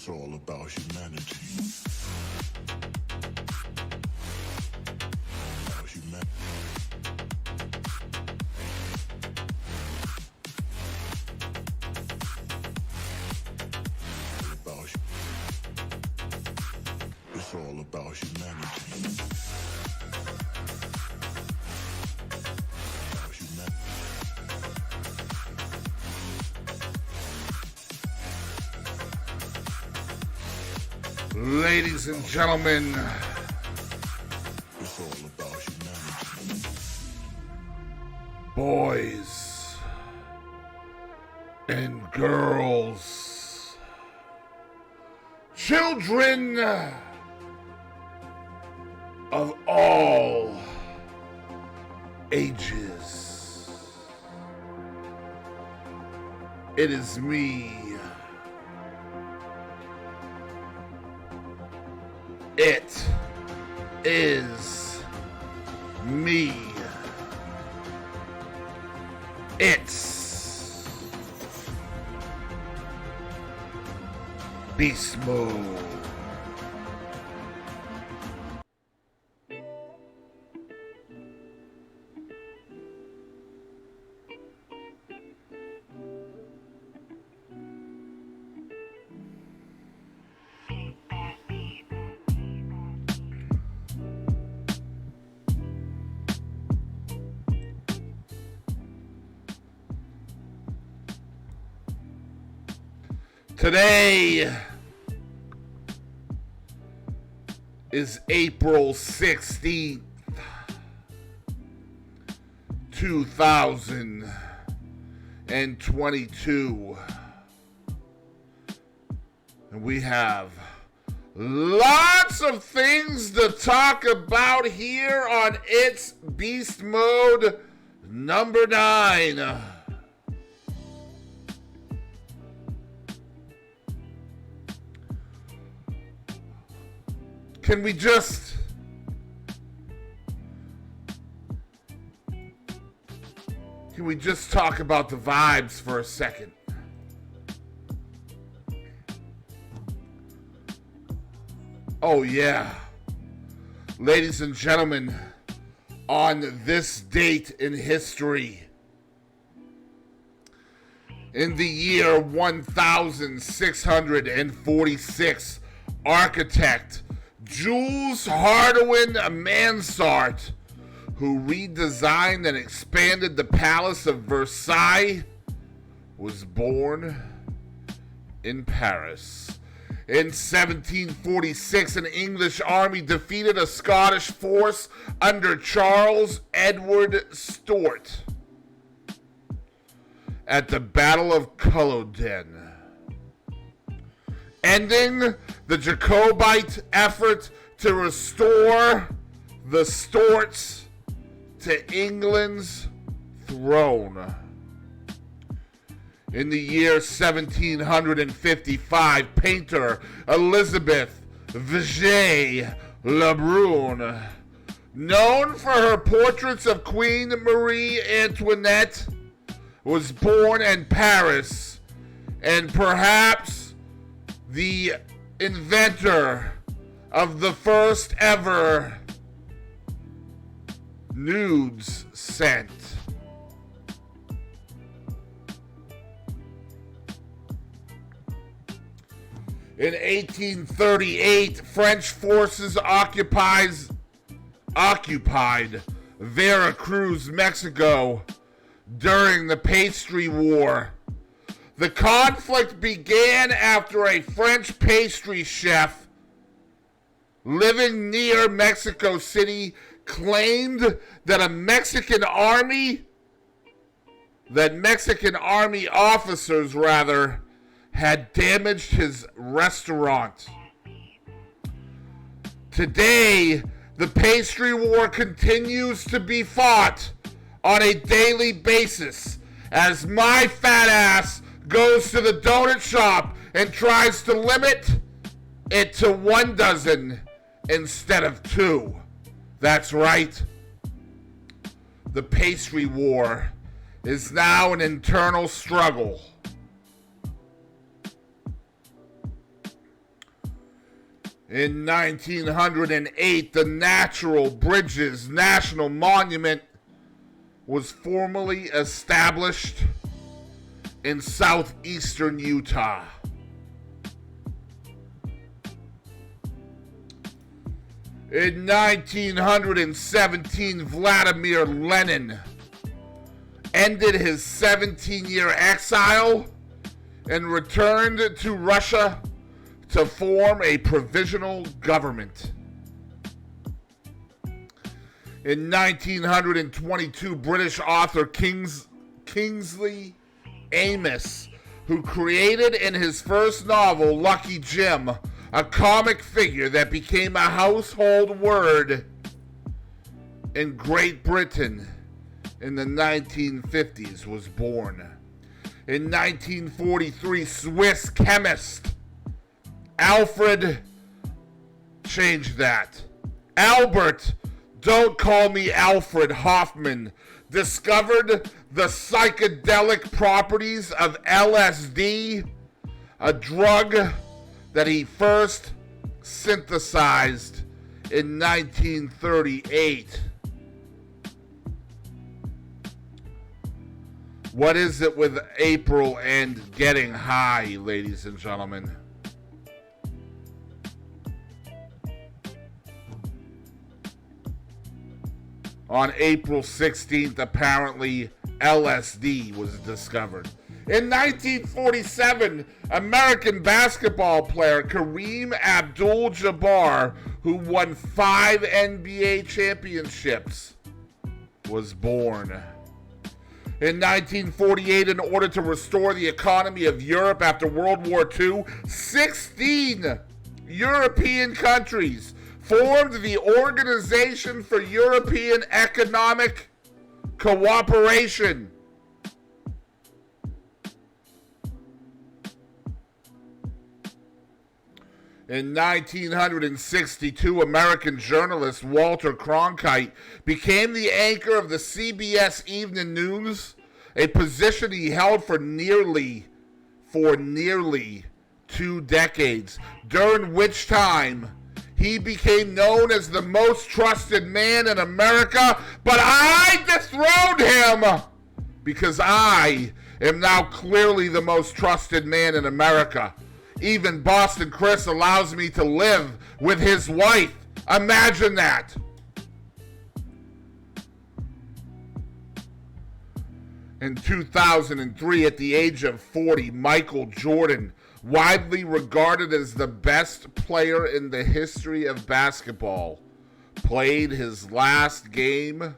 It's all about humanity. About humanity. It's all about humanity. About humanity. Ladies and gentlemen, It's all about humanity. boys and girls, children of all ages, it is me. It is me. It's Beast Mode. Today is April 16th, 2022. And we have lots of things to talk about here on It's Beast Mode number 9. Can we just talk about the vibes for a second? Oh yeah. Ladies and gentlemen, on this date in history, in the year 1646, architect Jules Hardouin Mansart, who redesigned and expanded the Palace of Versailles, was born in Paris. In 1746, an English army defeated a Scottish force under Charles Edward Stuart at the Battle of Culloden, ending the Jacobite effort to restore the Stuarts to England's throne. In the year 1755, painter Elizabeth Vigée Lebrun, known for her portraits of Queen Marie Antoinette, was born in Paris, and perhaps the inventor of the first ever nudes scent. In 1838, French forces occupied Veracruz, Mexico, during the Pastry War. The conflict began after a French pastry chef living near Mexico City claimed that Mexican army officers had damaged his restaurant. Today, the Pastry War continues to be fought on a daily basis as my fat ass goes to the donut shop and tries to limit it to 1 dozen instead of 2. That's right. The Pastry War is now an internal struggle. In 1908, the Natural Bridges National Monument was formally established in southeastern Utah. In 1917, Vladimir Lenin ended his 17-year exile and returned to Russia to form a provisional government. In 1922, British author Kingsley Amis, who created in his first novel, Lucky Jim, a comic figure that became a household word in Great Britain in the 1950s, was born. In 1943, Swiss chemist Albert, don't call me Alfred Hoffman, discovered the psychedelic properties of LSD, a drug that he first synthesized in 1938. What is it with April and getting high, ladies and gentlemen? On April 16th, apparently, LSD was discovered. In 1947, American basketball player Kareem Abdul-Jabbar, who won 5 NBA championships, was born. In 1948, in order to restore the economy of Europe after World War II, 16 European countries formed the Organization for European Economic Cooperation. In 1962, American journalist Walter Cronkite became the anchor of the CBS Evening News, a position he held for nearly 2 decades, during which time he became known as the most trusted man in America, but I dethroned him because I am now clearly the most trusted man in America. Even Boston Chris allows me to live with his wife. Imagine that. In 2003, at the age of 40, Michael Jordan, widely regarded as the best player in the history of basketball, played his last game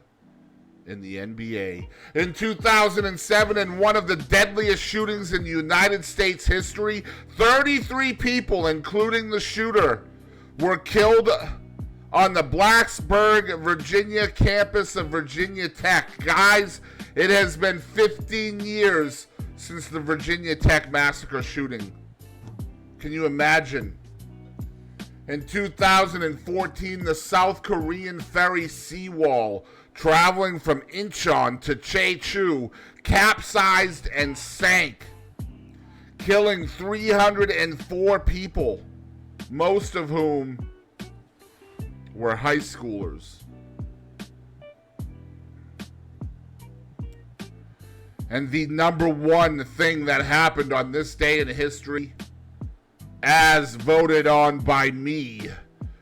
in the NBA. In 2007, in one of the deadliest shootings in United States history, 33 people, including the shooter, were killed on the Blacksburg, Virginia campus of Virginia Tech. Guys, it has been 15 years since the Virginia Tech massacre shooting. Can you imagine? In 2014, the South Korean ferry Seawall, traveling from Incheon to Jeju, capsized and sank, killing 304 people, most of whom were high schoolers. And the number one thing that happened on this day in history, as voted on by me,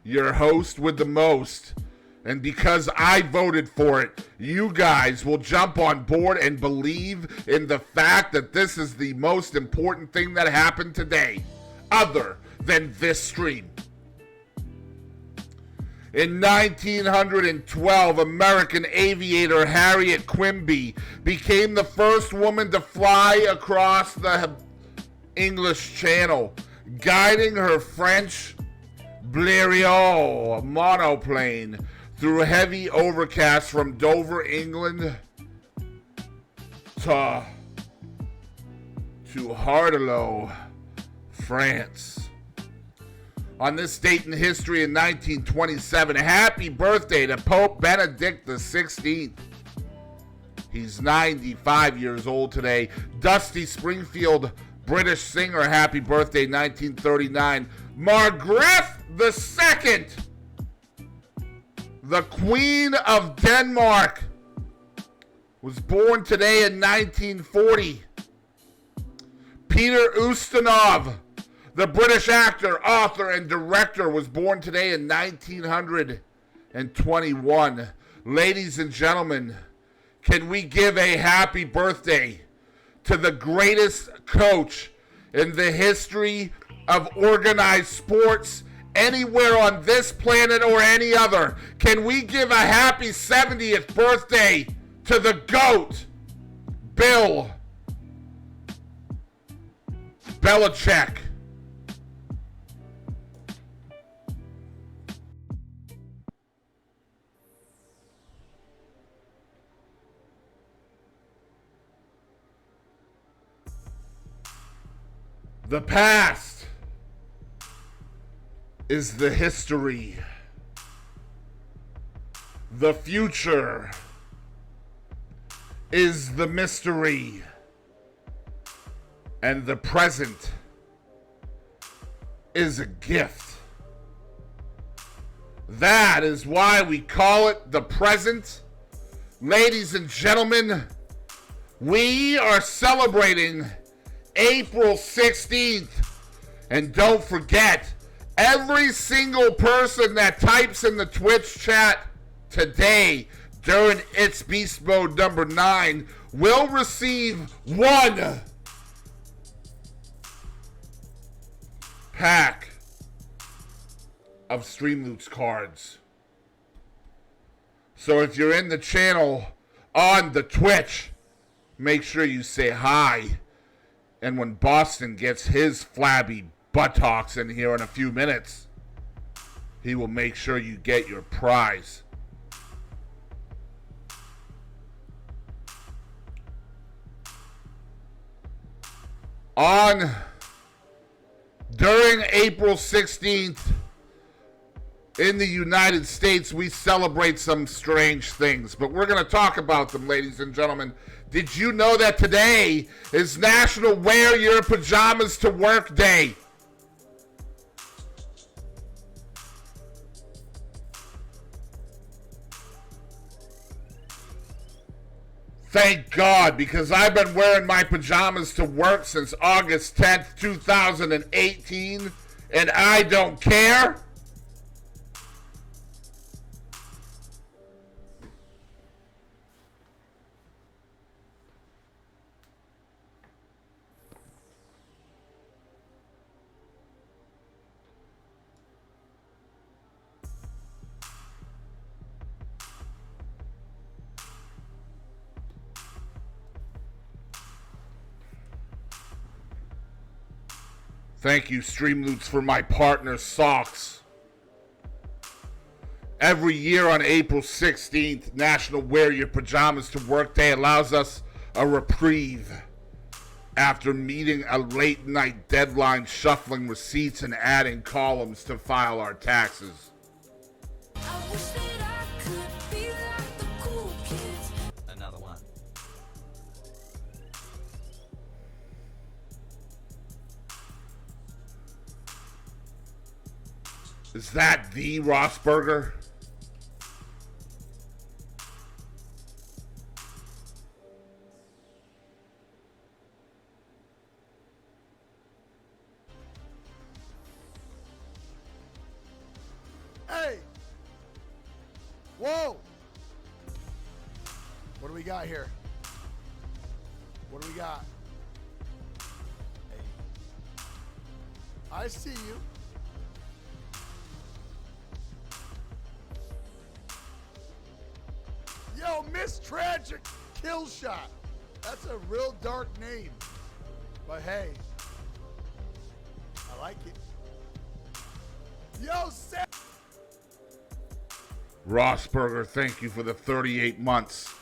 your host with the most, and because I voted for it, you guys will jump on board and believe in the fact that this is the most important thing that happened today, other than this stream. In 1912, American aviator Harriet Quimby became the first woman to fly across the English Channel, guiding her French Blériot monoplane through heavy overcast from Dover, England to Hardelot, France. On this date in history in 1927, happy birthday to Pope Benedict XVI. He's 95 years old today. Dusty Springfield, British singer, happy birthday, 1939. Margrethe II, the Queen of Denmark, was born today in 1940. Peter Ustinov, the British actor, author, and director, was born today in 1921. Ladies and gentlemen, can we give a happy birthday to the greatest coach in the history of organized sports anywhere on this planet or any other? Can we give a happy 70th birthday to the GOAT, Bill Belichick? The past is the history. The future is the mystery. And the present is a gift. That is why we call it the present. Ladies and gentlemen, we are celebrating April 16th. And don't forget, every single person that types in the Twitch chat today during It's Beast Mode number 9 will receive one pack of Streamloots cards. So if you're in the channel on the Twitch, make sure you say hi. And when Boston gets his flabby buttocks in here in a few minutes, he will make sure you get your prize. During April 16th, in the United States, we celebrate some strange things, but we're going to talk about them, ladies and gentlemen. Did you know that today is National Wear Your Pajamas to Work Day? Thank God, because I've been wearing my pajamas to work since August 10th, 2018, and I don't care. Thank you, Streamloots, for my partner socks. Every year on April 16th, National Wear Your Pajamas to Work Day allows us a reprieve after meeting a late night deadline, shuffling receipts and adding columns to file our taxes. I wish that I could be like the cool kids. Another one. Is that the Rossburger? Hey! Whoa! What do we got here? What do we got? Hey. I see you. Yo, Miss Tragic Kill Shot. That's a real dark name. But hey, I like it. Yo, Sam. Rossburger, thank you for the 38 months.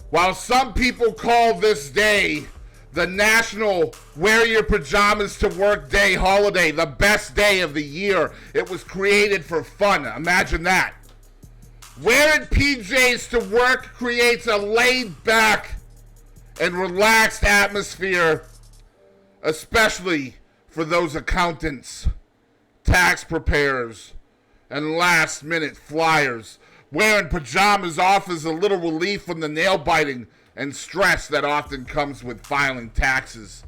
While some people call this day the National Wear Your Pajamas to Work Day holiday, the best day of the year, it was created for fun. Imagine that. Wearing PJs to work creates a laid-back and relaxed atmosphere, especially for those accountants, tax preparers, and last-minute flyers. Wearing pajamas offers a little relief from the nail-biting and stress that often comes with filing taxes.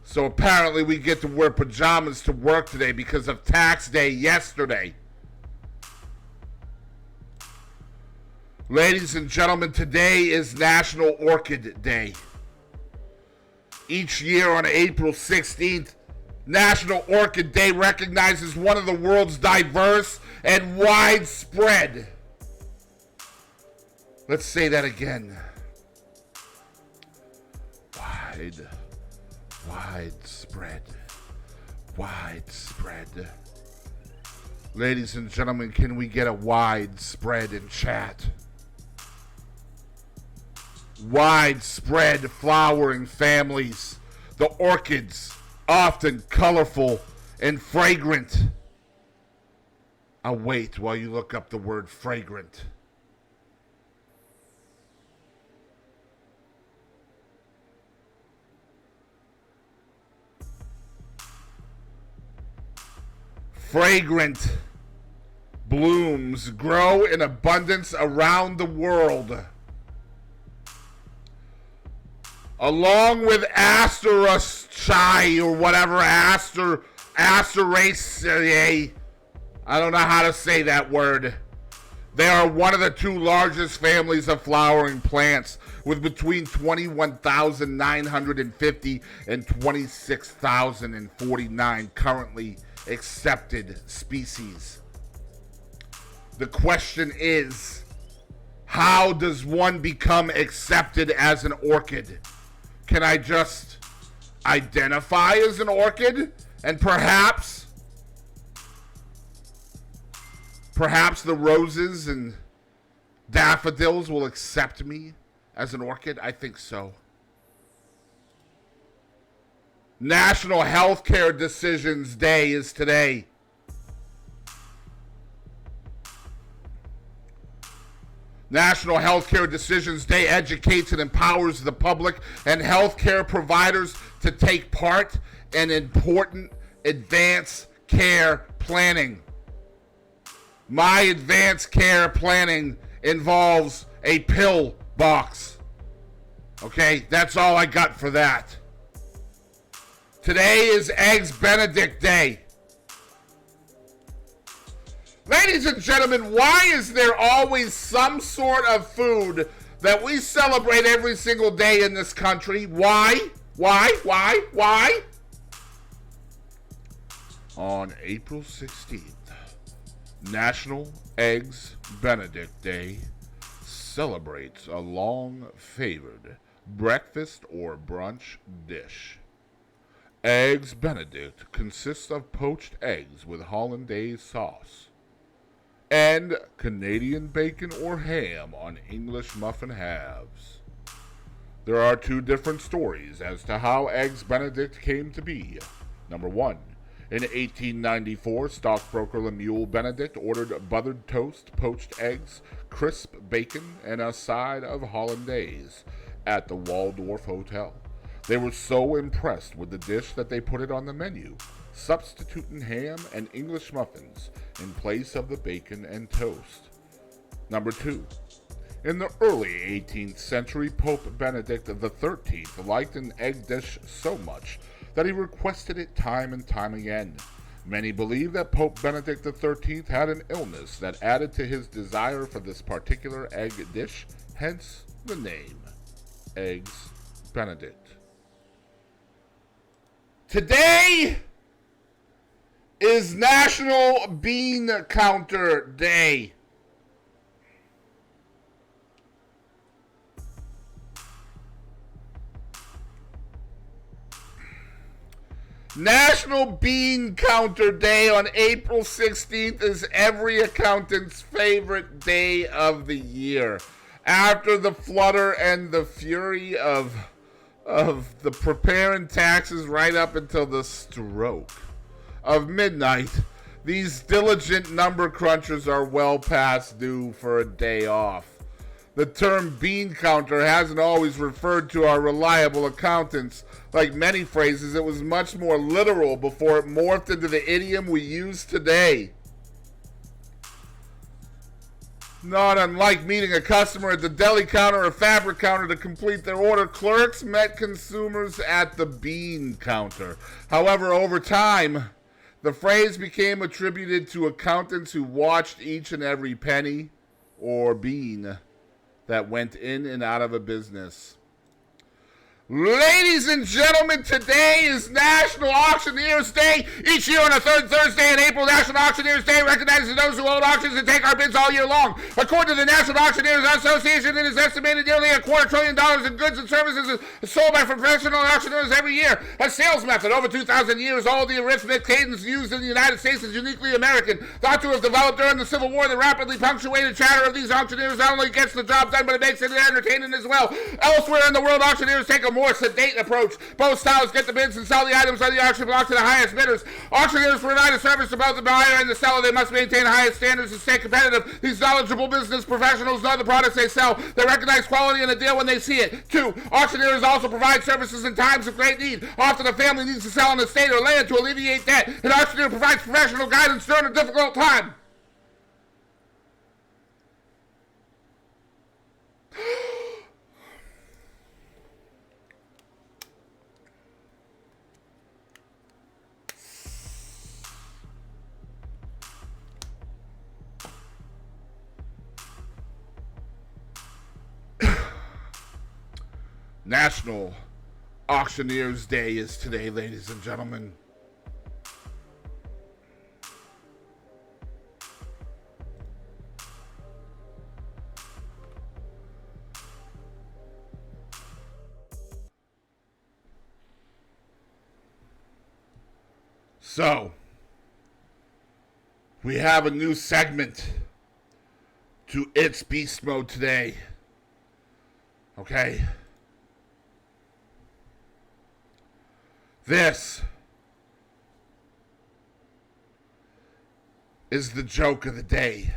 So apparently we get to wear pajamas to work today because of tax day yesterday. Ladies and gentlemen, today is National Orchid Day. Each year on April 16th, National Orchid Day recognizes one of the world's diverse and widespread. Let's say that again. Widespread. Ladies and gentlemen, can we get a widespread in chat? Widespread flowering families. The orchids, often colorful and fragrant. I'll wait while you look up the word fragrant. Fragrant blooms grow in abundance around the world. Along with Asteraceae or whatever, Asteraceae, I don't know how to say that word. They are one of the two largest families of flowering plants, with between 21,950 and 26,049 currently accepted species. The question is, how does one become accepted as an orchid? Can I just identify as an orchid and perhaps the roses and daffodils will accept me as an orchid? I think so. National Healthcare Decisions Day is today. National Healthcare Decisions Day educates and empowers the public and healthcare providers to take part in important advanced care planning. My advanced care planning involves a pill box. Okay, that's all I got for that. Today is Eggs Benedict Day. Ladies and gentlemen, why is there always some sort of food that we celebrate every single day in this country? Why? On April 16th, National Eggs Benedict Day celebrates a long-favored breakfast or brunch dish. Eggs Benedict consists of poached eggs with hollandaise sauce and Canadian bacon or ham on English muffin halves. There are two different stories as to how Eggs Benedict came to be. Number one, in 1894, stockbroker Lemuel Benedict ordered buttered toast, poached eggs, crisp bacon, and a side of hollandaise at the Waldorf Hotel. They were so impressed with the dish that they put it on the menu, substituting ham and English muffins in place of the bacon and toast. Number two, in the early 18th century, Pope Benedict XIII liked an egg dish so much that he requested it time and time again. Many believe that Pope Benedict XIII had an illness that added to his desire for this particular egg dish, hence the name, Eggs Benedict. Today is National Bean Counter Day. National Bean Counter Day on April 16th is every accountant's favorite day of the year. After the flutter and the fury of the preparing taxes right up until the stroke of midnight, these diligent number crunchers are well past due for a day off. The term bean counter hasn't always referred to our reliable accountants. Like many phrases, it was much more literal before it morphed into the idiom we use today. Not unlike meeting a customer at the deli counter or fabric counter to complete their order, clerks met consumers at the bean counter. However, over time, the phrase became attributed to accountants who watched each and every penny or bean that went in and out of a business. Ladies and gentlemen, today is National Auctioneers Day. Each year on the third Thursday in April, National Auctioneers Day recognizes those who hold auctions and take our bids all year long. According to the National Auctioneers Association, it is estimated nearly $250 billion in goods and services is sold by professional auctioneers every year. A sales method over 2,000 years old, the arithmetic cadence used in the United States is uniquely American. Thought to have developed during the Civil War, the rapidly punctuated chatter of these auctioneers not only gets the job done, but it makes it entertaining as well. Elsewhere in the world, auctioneers take a more sedate approach. Both styles get the bids and sell the items on the auction block to the highest bidders. Auctioneers provide a service to both the buyer and the seller. They must maintain the highest standards and stay competitive. These knowledgeable business professionals know the products they sell. They recognize quality in a deal when they see it. 2. Auctioneers also provide services in times of great need. Often a family needs to sell an estate or land to alleviate debt. An auctioneer provides professional guidance during a difficult time. National Auctioneers Day is today, ladies and gentlemen. So, we have a new segment to It's Beast Mode today. Okay? This is the joke of the day.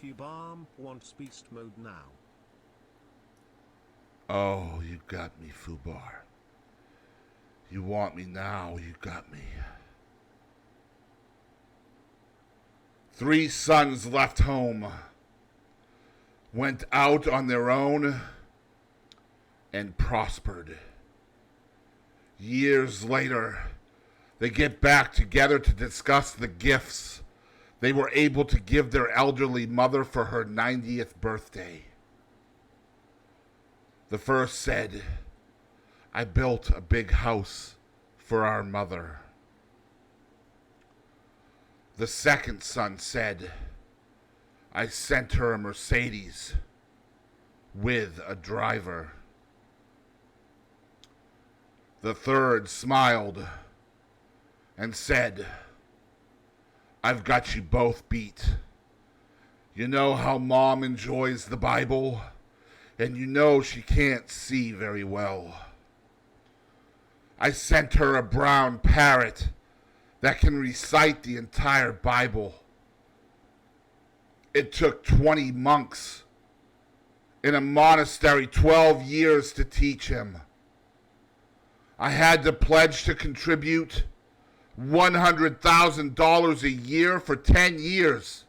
Fubarm wants beast mode now. Oh, you got me, Fubar. You want me now, you got me. 3 sons left home, went out on their own, and prospered. Years later, they get back together to discuss the gifts they were able to give their elderly mother for her 90th birthday. The first said, "I built a big house for our mother." The second son said, "I sent her a Mercedes with a driver." The third smiled and said, "I've got you both beat. You know how Mom enjoys the Bible, and you know she can't see very well. I sent her a brown parrot that can recite the entire Bible. It took 20 monks in a monastery 12 years to teach him. I had to pledge to contribute $100,000 a year for 10 years,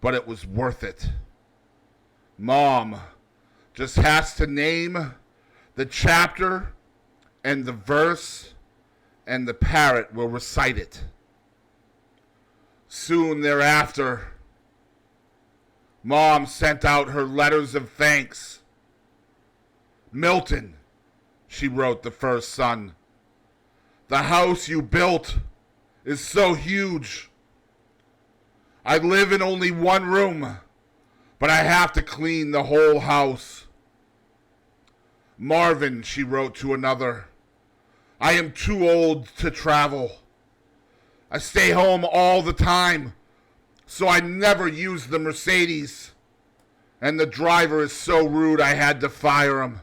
but it was worth it. Mom just has to name the chapter and the verse, and the parrot will recite it." Soon thereafter, Mom sent out her letters of thanks. "Milton," she wrote the first son, "the house you built is so huge. I live in only one room, but I have to clean the whole house." "Marvin," she wrote to another, "I am too old to travel. I stay home all the time, so I never use the Mercedes. And the driver is so rude I had to fire him."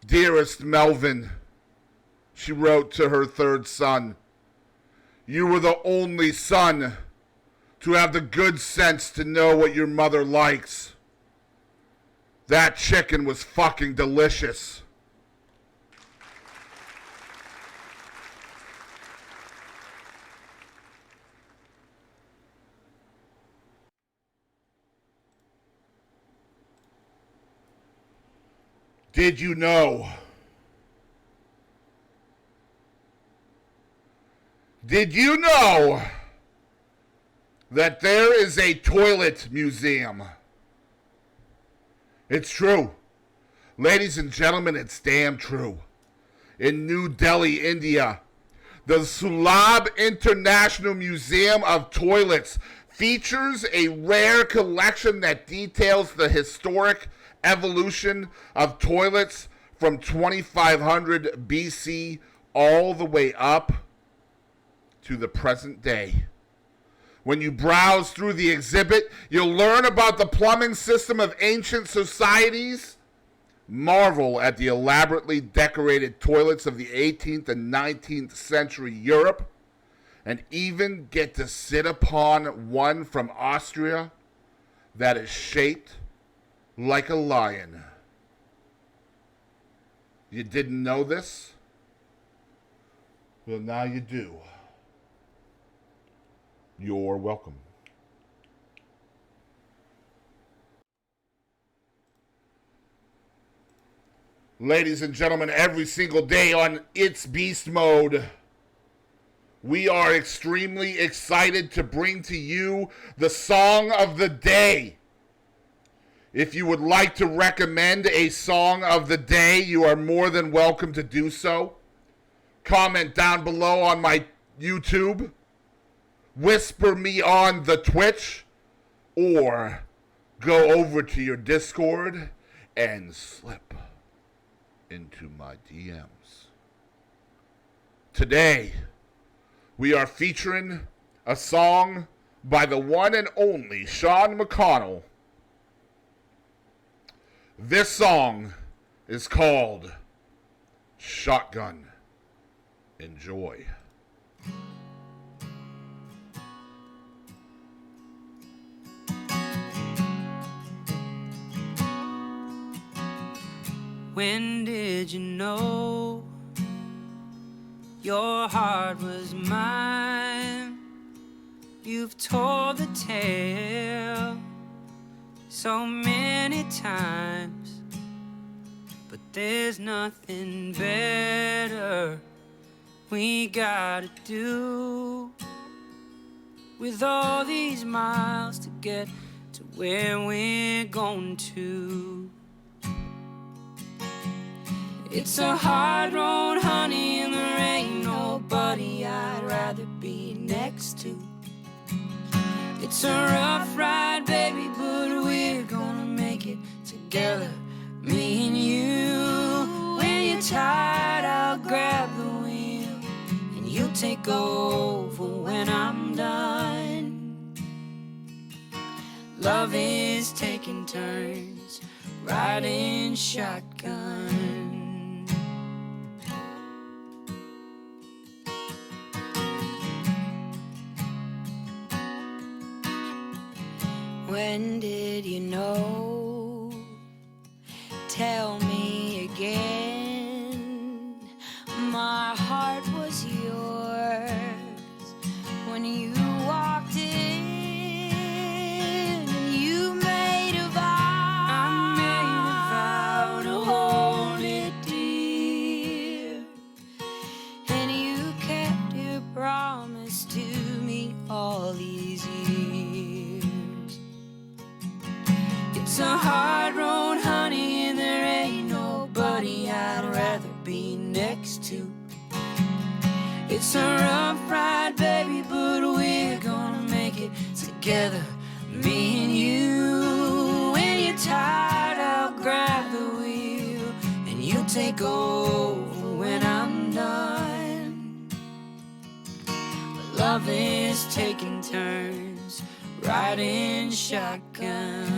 "Dearest Melvin," she wrote to her third son, "you were the only son to have the good sense to know what your mother likes. That chicken was fucking delicious. Did you know? Did you know that there is a toilet museum? It's true. Ladies and gentlemen, it's damn true. In New Delhi, India, the Sulabh International Museum of Toilets features a rare collection that details the historic evolution of toilets from 2500 BC all the way up to the present day. When you browse through the exhibit, you'll learn about the plumbing system of ancient societies, marvel at the elaborately decorated toilets of the 18th and 19th century Europe, and even get to sit upon one from Austria that is shaped like a lion. You didn't know this? Well, now you do. You're welcome. Ladies and gentlemen, every single day on It's Beast Mode, we are extremely excited to bring to you the song of the day. If you would like to recommend a song of the day, you are more than welcome to do so. Comment down below on my YouTube. Whisper me on the Twitch, or go over to your Discord and slip into my DMs. Today, we are featuring a song by the one and only Sean McConnell. This song is called Shotgun. Enjoy. When did you know your heart was mine? You've told the tale so many times, but there's nothing better we gotta do with all these miles to get to where we're going to. It's a hard road, honey, and there ain't nobody I'd rather be next to. It's a rough ride, baby, but we're gonna make it together, me and you. When you're tired, I'll grab the wheel, and you'll take over when I'm done. Love is taking turns, riding shotgun. When did you know? Tell me again. My heart was yours when you walked in and you made a vow. I made a vow to hold it dear, and you kept your promise to me all these years. It's a hard road, honey, and there ain't nobody I'd rather be next to. It's a rough ride, baby, but we're gonna make it together, me and you. When you're tired, I'll grab the wheel, and you take over when I'm done. But love is taking turns, riding shotgun.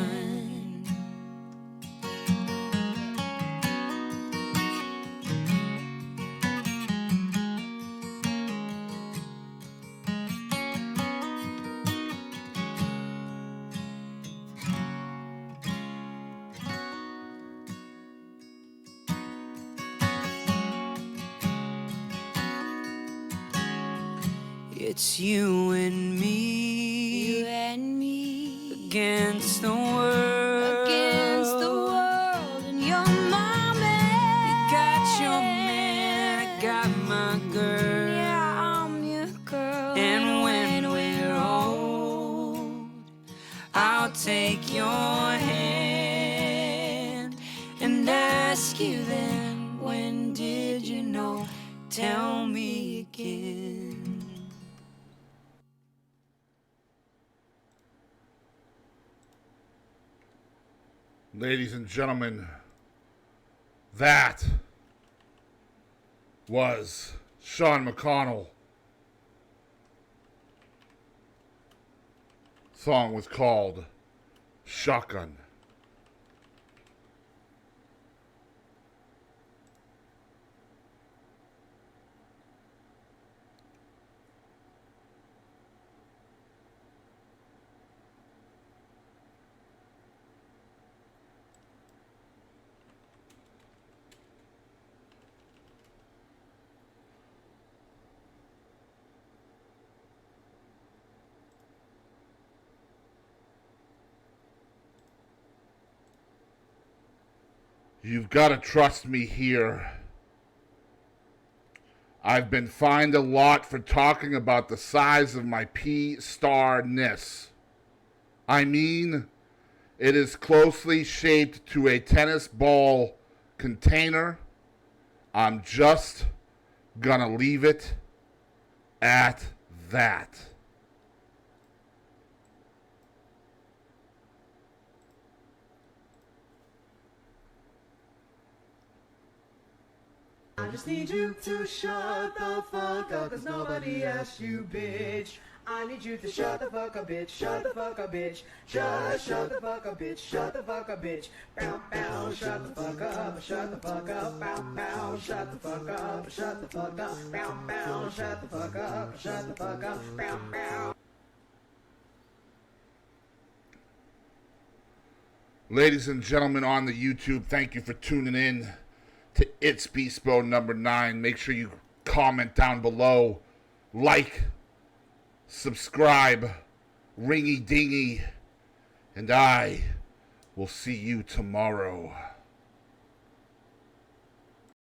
It's you and me. You and me. Against the world. Against the world and your mommy. You got your man, I got my girl. Yeah, I'm your girl. And when we're old, I'll take your hand and ask you then, when did you know? Tell me again. Ladies and gentlemen, that was Sean McConnell. Song was called Shotgun. You've got to trust me here. I've been fined a lot for talking about the size of my P-star-ness. I mean, it is closely shaped to a tennis ball container. I'm just gonna leave it at that. I just need you to shut the fuck up, cause nobody asked you, bitch. I need you to shut the fuck up, bitch. Shut the fuck up, bitch. Shut the fuck up, bitch. Shut the fuck up, bitch. Bow, bow, shut the fuck up. Shut the fuck up. Bow, bow, shut the fuck up. Shut the fuck up. Bow, bow, shut the fuck up. Shut the fuck up. Bow, bow. Ladies and gentlemen on the YouTube, thank you for tuning in to It's Beast Mode number 9. Make sure you comment down below, like, subscribe, ringy dingy, and I will see you tomorrow.